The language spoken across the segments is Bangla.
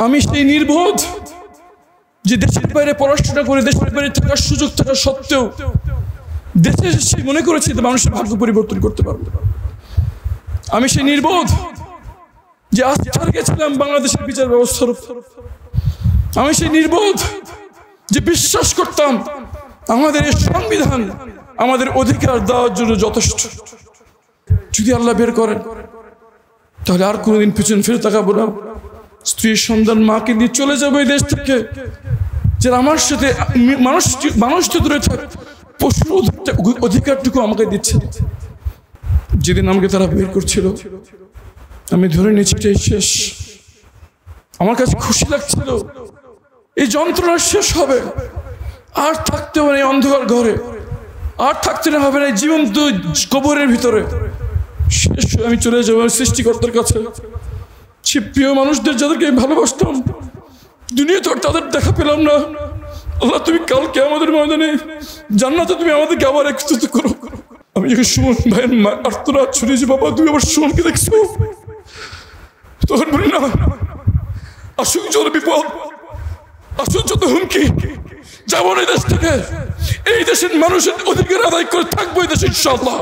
আমি সেই নির্বোধ যে দেশের বাইরে পড়াশোনা করে দেশের বাইরে থাকার সুযোগ থাকা সত্ত্বেও দেশে এসে মনে করেছি যে মানুষের ভাগ্য পরিবর্তন করতে পারবে। আমি সেই নির্বোধ যে আস্থা রেখেছিলাম বাংলাদেশের বিচার ব্যবস্থার উপর। আমি সেই নির্বোধ যে বিশ্বাস করতাম আমাদের এই সংবিধান আমাদের অধিকার দেওয়ার জন্য যথেষ্ট। যদি আল্লাহ বের করেন তাহলে আর কোনোদিন পিছন ফিরে তাকাবো না। স্ত্রীর সন্তান মাকে নিয়ে চলে যাবো এই দেশ থেকে। যে আমার সাথে মানুষ তো দূরে থাক, পশুর অধিকারটুকু আমাকে দিচ্ছে। যেদিন আমাকে তারা বের করছিল আমি ধরে নিয়েছি এটাই শেষ। আমার কাছে খুশি লাগছিল এই যন্ত্রণা শেষ হবে, আর থাকতে হবে না এই অন্ধকার ঘরে, আর থাকতে না হবে না এই জীবন্ত কবরের ভিতরে। শেষ আমি চলে যাবো সৃষ্টিকর্তার কাছে। সে প্রিয় মানুষদের যাদেরকে আমি ভালোবাসতাম, দুনিয়া তো তাদের দেখা পেলাম না। আল্লাহ তুমি কালকে আমাদের ময়দানে জান্নাতে তুমি আমাদেরকে আবার একত্রিত করো। আমি যখন সুমন ভাইয়ের আর্তনাদ শুনেছি, বাবা তুমি আবার সুমনকে দেখছো, তখন বলি না, আসুক যত বিপদ, আসুক যত হুমকি, যাবো এই দেশ থেকে। এই দেশের মানুষের অধিকার আদায় করে থাকবো এই দেশে ইনশাআল্লাহ।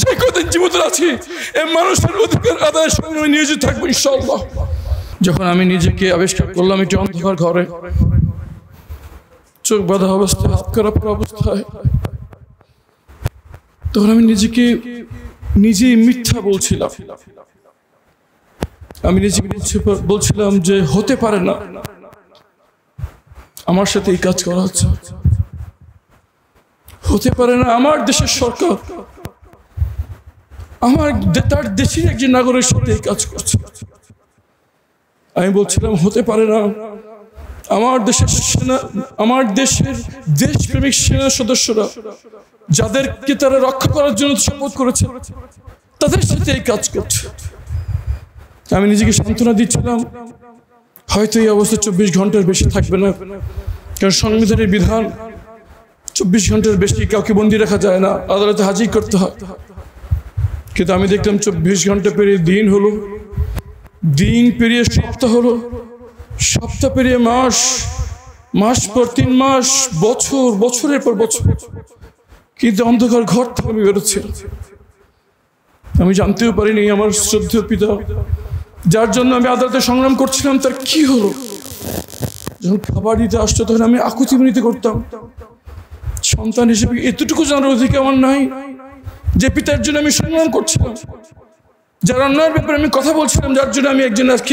যে কদিন জীবিত আছি এই মানুষের অধিকার আদায়ের সঙ্গে নিয়োজিত থাকবো ইনশাআল্লাহ। যখন আমি নিজেকে আবিষ্কার করলাম একটি অন্ধকার ঘরে, চোখ বাঁধা অবস্থায়, হাত করা পড়া অবস্থায়, তখন আমি নিজেই মিথ্যা বলছিলাম। আমি নিজেকে বলছিলাম যে হতে পারে না আমার সাথে এই কাজ করা হচ্ছে, হতে পারে না আমার দেশের সরকার তার দেশের একজন নাগরিকের সাথে এই কাজ করছে। আমি বলছিলাম হতে পারে না আমার দেশের দেশপ্রেমিক সেনা সদস্যরা যাদেরকে তারা রক্ষা করার জন্য শপথ করেছে তাদের সাথে এই কাজ করছে। আমি নিজেকে সান্ত্বনা দিচ্ছিলাম হয়তো এই অবস্থা 24 ঘন্টার বেশি থাকবে না, কারণ সংবিধানের বিধান 24 ঘন্টার বেশি কাউকে বন্দী রাখা যায় না, আদালতে হাজির করতে হয়। কিন্তু আমি দেখলাম 24 ঘন্টা পেরিয়ে দিন হলো, দিন পেরিয়ে সপ্তাহ হলো, সপ্তাহ পেরিয়ে মাস, মাস পর 3 মাস, বছর, বছরের পর বছর, কিন্তু অন্ধকার ঘর থেকে আমি বেরোচ্ছি। আমি জানতেও পারিনি আমার শ্রদ্ধেয় পিতা যার জন্য আমি আদালতে সংগ্রাম করছিলাম তার কি হলো। যখন খাবার দিতে আসতো তখন আমি আকুতি মিনতি করতাম, সন্তান হিসেবে এতটুকু জানার অধিকার আমার নাই যে পিতার জন্য আমি সংগ্রাম করছিলাম, যার অন্যায়ের ব্যাপারে আমি কথা বলছিলাম, যার জন্য আমি একজন আজকে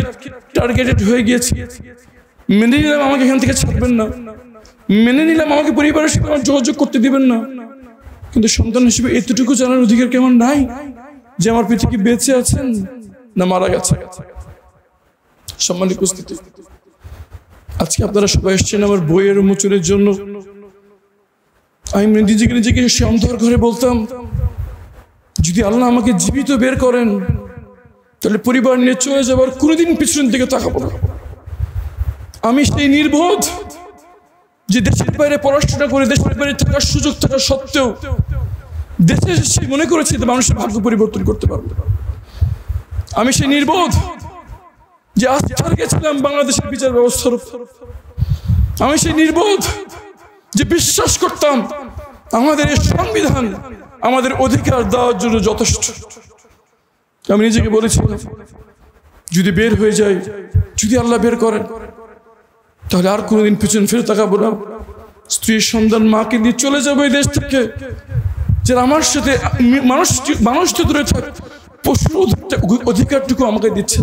টার্গেটেড হয়ে গিয়েছি। মেনে নিলাম আমাকে এখান থেকে ছাড়বেন না, মেনে নিলাম আমাকে পরিবারের সাথে আমার যোগাযোগ করতে দিবেন না, কিন্তু সন্তান হিসেবে এতটুকু জানার অধিকার কি আমার নাই যে আমার পিতা কি বেঁচে আছেন না মারা গেছে। সম্মানিত উপস্থিতি, আজকে আপনারা সবাই এসেছেন আমার বইয়ের উন্মোচনের জন্য। আমি নিজেকে সে অন্ধকার ঘরে বলতাম যদি আল্লাহ আমাকে জীবিত বের করেন তাহলে পরিবার নিয়ে চলে যাবার কোনোদিন পিছনের দিকে তাকাবো না। আমি সেই নির্বোধ যে দেশের বাইরে পড়াশোনা করে দেশের বাইরে থাকার সুযোগ থাকা সত্ত্বেও দেশে এসে মনে করেছি যে মানুষের ভাগ্য পরিবর্তন করতে পারবে। আমি সেই নির্বোধ যে আস্থা রেখেছিলাম বাংলাদেশের বিচার ব্যবস্থার উপর। আমি সেই নির্বোধ যে বিশ্বাস করতাম আমাদের এই সংবিধান আমাদের অধিকার দেওয়ার জন্য যথেষ্ট। আমি নিজেকে বলেছিলাম যদি বের হয়ে যায়, যদি আল্লাহ বের করেন তাহলে আর কোনোদিন পিছন ফিরে তাকাবো না। স্ত্রীর সন্তান মাকে নিয়ে চলে যাবো এই দেশ থেকে। যে আমার সাথে মানুষ তো দূরে থাক, পশুর অধিকারটুকু আমাকে দিচ্ছে।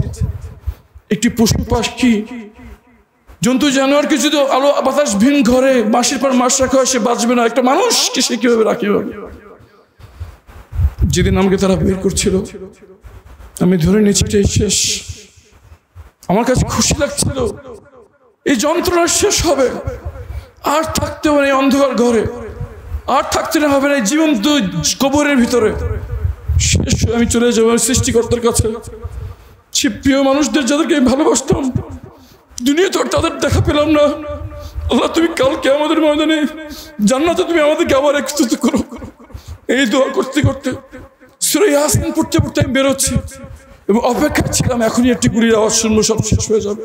একটি পশু পাখি জন্তু জানোয়ারকে যদি আলো বাতাস ভিন ঘরে মাসের পর মাস রাখা হয় সে বাঁচবে না, একটা মানুষকে সে কিভাবে রাখে হবে। যেদিন আমাকে তারা বের করছিল আমি ধরে নিয়েছি এটাই শেষ। আমার কাছে খুশি লাগছিল এই যন্ত্রণা শেষ হবে, আর থাকতে হবে না এই অন্ধকার ঘরে, আর থাকতে না হবে না এই জীবন্ত কবরের ভিতরে। শেষ আমি চলে যাবো সৃষ্টিকর্তার কাছে। সে প্রিয় মানুষদের যাদেরকে আমি ভালোবাসতাম, দুনিয়া তো তাদের দেখা পেলাম না। আল্লাহ তুমি কালকে আমাদের ময়দানে জান্নাতে তুমি আমাদেরকে আবার একত্রিত করো। এই দোয়া করতে করতে সূরা ইয়াসিন পড়তে পড়তে আমি বেরোচ্ছি এবং অপেক্ষা ছিলাম এখনই একটি গুলির আওয়াজ শুনবো, সব শেষ হয়ে যাবে।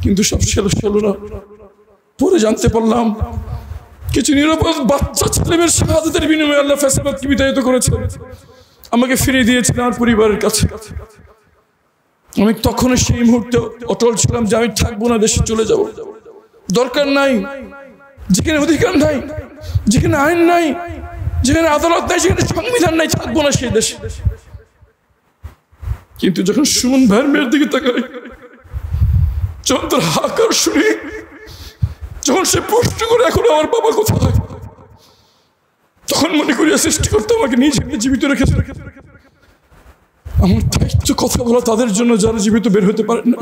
কিন্তু সব ছিল না। পরে জানতে পারলাম কিছু নিরাপদ বাচ্চা ছেলেমেয়ের শাহাদাতের বিনিময়ে আল্লাহ ফয়সালাকে বিতাড়িত করেছে, আমাকে ফিরিয়ে দিয়েছিলেন আমার পরিবারের কাছে। আমি তখন সেই মুহূর্তে অটল ছিলাম যে আমি থাকবো না, দেশে চলে যাব, দরকার নাই। যেখানে অধিকার নাই, যেখানে আইন নাই, যেখানে আদালত নাই, যেখানে সংবিধান নাই, থাকবো না সেই দেশে। কিন্তু যখন সুমন ভাইয়ের মেয়ের দিকে তাকাই, যখন তার হাহাকার শুনি, যখন সে প্রশ্ন করে এখন আমার বাবা কোথায়, তখন মনে করি সৃষ্টিকর্তা আমাকে নিজে জীবিত রেখেছে। আমার দায়িত্ব কথা বলা তাদের জন্য যারা জীবিত বের হতে পারেন না।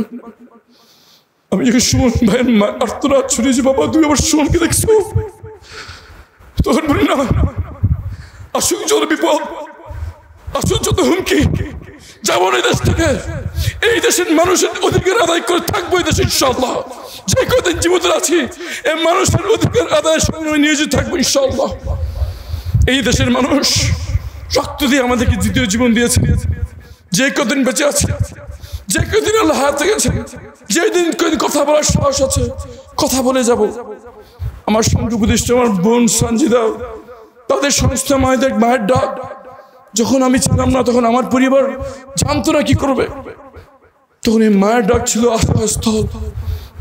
আমি যখন সুমন ভাইয়ের আর্তনাদ শুনেছি, বাবা তুই আমার সুমনকে দেখছো, তখন বলি না, আসুক যত বিপদ, আসুক যত হুমকি, যাবো এই দেশ থেকে। এই দেশের মানুষের অধিকার আদায় করে থাকবো এই দেশে ইনশাআল্লাহ। যে কদিন জীবিত আছি এই মানুষের অধিকার আদায়ের সঙ্গে নিয়োজিত থাকবো ইনশাআল্লাহ। এই দেশের মানুষ রক্ত দিয়ে আমাদেরকে দ্বিতীয় জীবন দিয়েছে। যে কদিন বেঁচে আছে, যে কদিন আল্লাহ হায়াতে গেছে, যেদিন কদিন কথা বলার সাহস আছে, কথা বলে যাব। আমার সঙ্গে উপদেষ্টা আমার বোন সঞ্জিদা, তাদের সংস্থা মায়ের ডাক যখন আমি ছিলাম না, তখন আমার পরিবার জানতো না কি করবে। তখন এই মায়ের ডাক ছিল আশ্রয়স্থল,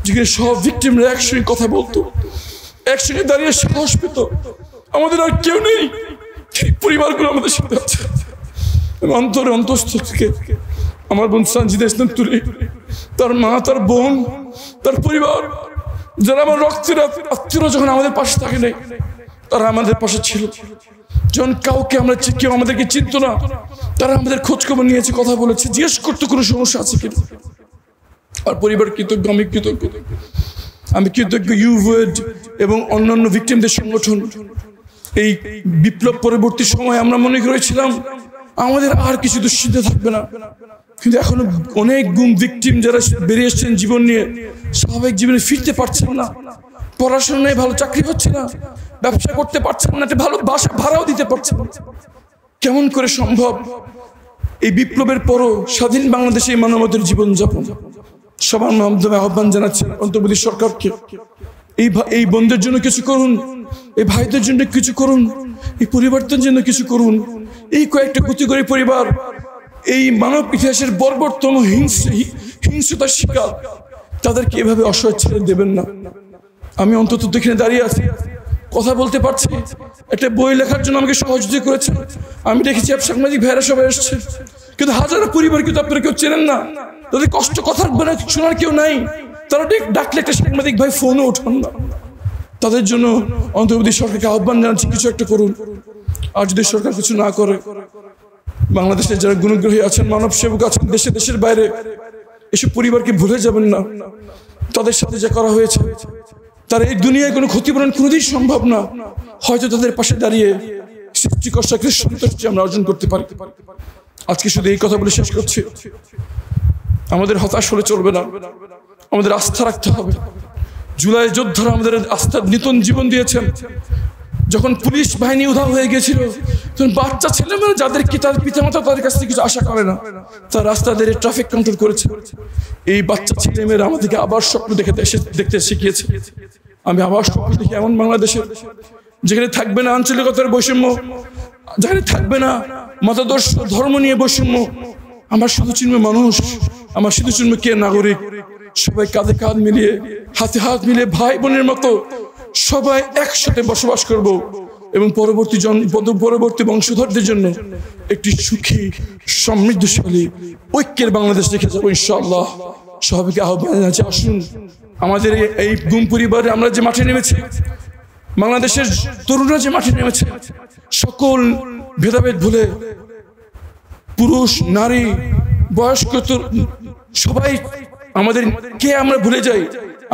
যেখানে সব ভিক্টিমরা একসঙ্গে কথা বলতো, একসঙ্গে দাঁড়িয়ে সাহস পেত। আমাদের আর কেউ নেই, পরিবারগুলো আমাদের সাথে আছে। অন্তরে অন্তঃস্থল থেকে আমার বোন সঞ্জিদা ইসলাম তুলে, তার মা, তার বোন, তার পরিবার, যারা আমার রক্তের আত্মীয়রা যখন আমাদের পাশে থাকে নাই, তারা আমাদের পাশে ছিল। যখন কাউকে আমরা কেউ আমাদেরকে চিনত না, তারা আমাদের খোঁজ খবর নিয়েছে, কথা বলেছে, জিজ্ঞেস করতো কোনো সমস্যা আছে কিনা। আর পরিবার কৃতজ্ঞ, আমি কৃতজ্ঞ। আমি কৃতজ্ঞ ইউওয়েড এবং অন্যান্য ভিক্টিমদের সংগঠন। এই বিপ্লব পরবর্তী সময় আমরা মনে করেছিলাম আমাদের আর কিছু দুশ্চিন্তা থাকবে না, কিন্তু এখনো অনেক গুম ভিক্টিম যারা বেরিয়ে এসছেন জীবন নিয়ে, স্বাভাবিক জীবনে ফিরতে পারছেন না, পড়াশোনায় ভালো চাকরি হচ্ছে না, ব্যবসা করতে পারছেন না, একটা ভালো বাসা ভাড়াও দিতে পারছেন না। কেমন করে সম্ভব? এই বিপ্লবের পরও স্বাধীন বাংলাদেশে এই মানবতার জীবনযাপন। সবার মাধ্যমে আহ্বান জানাচ্ছেন অন্তর্বর্তী সরকারকে, এই বোনদের জন্য কিছু করুন, এই ভাইদের জন্য কিছু করুন, এই পরিবর্তনের জন্য কিছু করুন। এই কয়েকটা ক্ষতিকরী পরিবার এই মানব ইতিহাসের বর্বরতম হিংস্রতার শিকার, তাদেরকে এভাবে অসহায় ছেড়ে দেবেন না। আমি অন্তত এখানে দাঁড়িয়ে আছি, কথা বলতে পারছি, একটা বই লেখার জন্য আমাকে সহযোগিতা করেছে। আমি দেখেছি সাংবাদিক ভাইরা সবাই এসছে, কিন্তু হাজারো পরিবার কিন্তু আপনারা কেউ চেনেন না, তাদের কষ্ট কথা শোনার কেউ নাই। তারা ডাকলে একটা সাংবাদিক ভাই ফোনও ওঠান না। তাদের জন্য অন্তর্বর্তী সরকারকে আহ্বান জানাচ্ছি, কিছু একটা করুন। আর যদি সরকার কিছু না করে, বাংলাদেশের যারা গুণগ্রহী আছেন, মানব সেবক আছেন দেশের বাইরে, এসব পরিবারকে ভুলে যাবেন না। তাদের সাথে যা করা হয়েছে, তার এই দুনিয়ায় কোনো ক্ষতিপূরণ কোনোদিন সম্ভব না। হয়তো তাদের পাশে দাঁড়িয়ে সৃষ্টিকর্তাকে সন্তুষ্টি আমরা অর্জন করতে পারি। আজকে শুধু এই কথা বলে শেষ করছি, আমাদের হতাশ হলে চলবে না, আমাদের আস্থা রাখতে হবে। জুলাই যোদ্ধারা আমাদের আস্থার নতুন জীবন দিয়েছেন। যখন পুলিশ বাহিনী উধাও হয়ে গেছিল, তখন বাচ্চা ছেলেমেয়েরা যাদেরকে তাদের পিতামাতা তাদের কাছ থেকে কিছু আশা করে না, তার রাস্তা দিয়ে ট্রাফিক কন্ট্রোল করেছে। এই বাচ্চা ছেলেমেয়েরা আমাদেরকে আবার স্বপ্ন দেখতে শিখিয়েছে। আমি আবার স্বপ্ন দেখি এমন বাংলাদেশে, যেখানে থাকবে না আঞ্চলিকতার বৈষম্য, যেখানে থাকবে না মতাদর্শ ধর্ম নিয়ে বৈষম্য। আমার শুধু চিনবে মানুষ, আমার শুধু চিনবে কে নাগরিক। সবাই কাঁধে কাঁধ মিলিয়ে, হাতে হাত মিলিয়ে, ভাই বোনের মতো সবাই একসাথে বসবাস করব এবং পরবর্তী বংশধরদের জন্য একটি সুখী, সমৃদ্ধশালী, ঐক্যের বাংলাদেশ রেখে যাবো ইনশাআল্লাহ। সবাইকে আহ্বান জানাচ্ছি, আসুন আমাদের এই গুম পরিবারে আমরা যে মাঠে নেমেছি, বাংলাদেশের তরুণরা যে মাঠে নেমেছে, সকল ভেদাভেদ ভুলে পুরুষ, নারী, বয়স্ক সবাই আমাদের কে আমরা ভুলে যাই।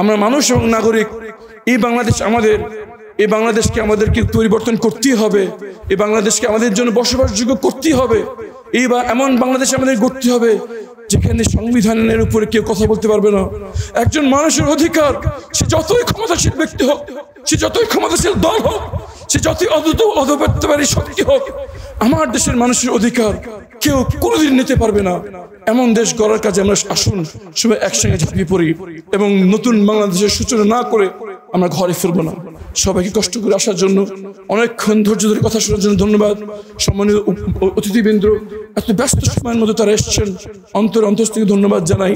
আমরা মানুষ এবং নাগরিক। এই বাংলাদেশ আমাদের, এই বাংলাদেশকে আমাদেরকে পরিবর্তন করতেই হবে। এই বাংলাদেশকে আমাদের জন্য বসবাসযোগ্য করতেই হবে। এমন বাংলাদেশ আমাদের গড়তে হবে যেখানে সংবিধানের উপরে কেউ কথা বলতে পারবে না। একজন মানুষের অধিকার, সে যতই ক্ষমতাশীল ব্যক্তি হোক, সে যতই ক্ষমতাশীল দল হোক, সে যতই অধপত্যবাদী শক্তি হোক, আমার দেশের মানুষের অধিকার কেউ কোনোদিন নিতে পারবে না, এমন দেশ গড়ার কাজে আমরা আসুন সবাই একসঙ্গে ঝাঁপিয়ে পড়ি এবং নতুন বাংলাদেশের সূচনা না করে আমরা ঘরে ফিরবো না। সবাইকে কষ্ট করে আসার জন্য, অনেকক্ষণ ধৈর্য ধরে কথা শোনার জন্য ধন্যবাদ। সম্মানিত অতিথিবৃন্দ, এত ব্যস্ত সময়ের মধ্যে তারা এসছেন, অন্তর থেকে ধন্যবাদ জানাই।